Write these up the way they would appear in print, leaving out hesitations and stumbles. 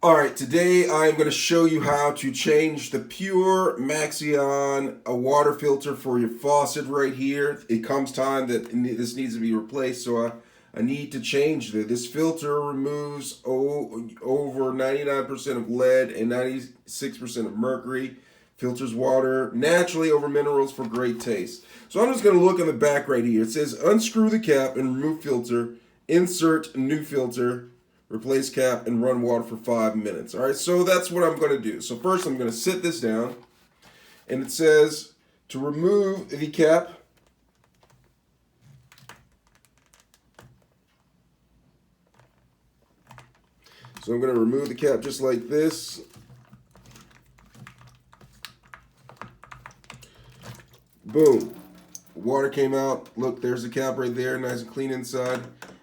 Alright, today I'm going to show you how to change the PUR Maxion a water filter for your faucet right here. It comes time that this needs to be replaced, so I need to change this. This filter removes over 99% of lead and 96% of mercury. Filters water naturally over minerals for great taste. So I'm just going to look in the back right here. It says unscrew the cap and remove filter, insert new filter, replace cap, and run water for 5 minutes. All right, so that's what I'm going to do. So first I'm going to sit this down, and it says to remove the cap, so I'm going to remove the cap just like this. Boom. Water came out. Look, there's the cap right there, nice and clean inside.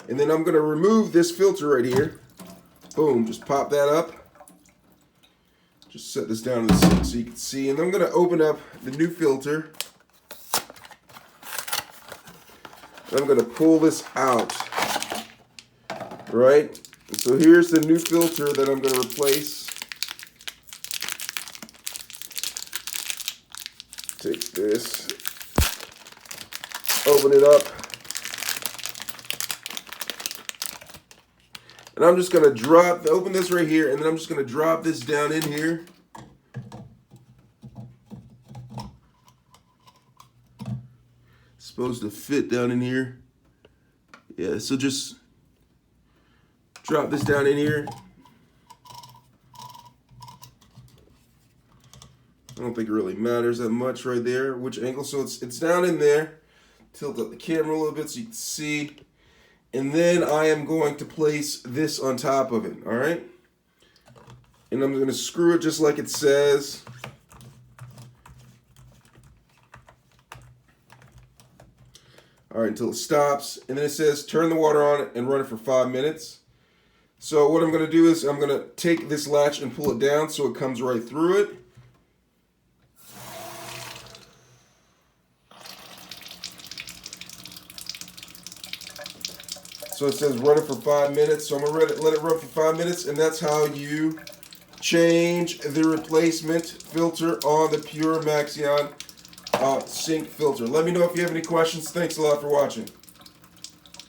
And then I'm going to remove this filter right here. Boom, just pop that up. Just set this down to the sink so you can see. And I'm going to open up the new filter. And I'm going to pull this out. Right? And so here's the new filter that I'm going to replace. Take this. Open it up. And I'm just going to open this right here, and then I'm just going to drop this down in here. It's supposed to fit down in here. Yeah, so just drop this down in here. I don't think it really matters that much right there, which angle. So it's down in there. Tilt up the camera a little bit so you can see. And then I am going to place this on top of it, all right? And I'm going to screw it just like it says. All right, until it stops. And then it says turn the water on and run it for 5 minutes. So what I'm going to do is I'm going to take this latch and pull it down so it comes right through it. So it says run it for 5 minutes. So I'm going to let it run for 5 minutes, and that's how you change the replacement filter on the PUR Maxion sink filter. Let me know if you have any questions. Thanks a lot for watching.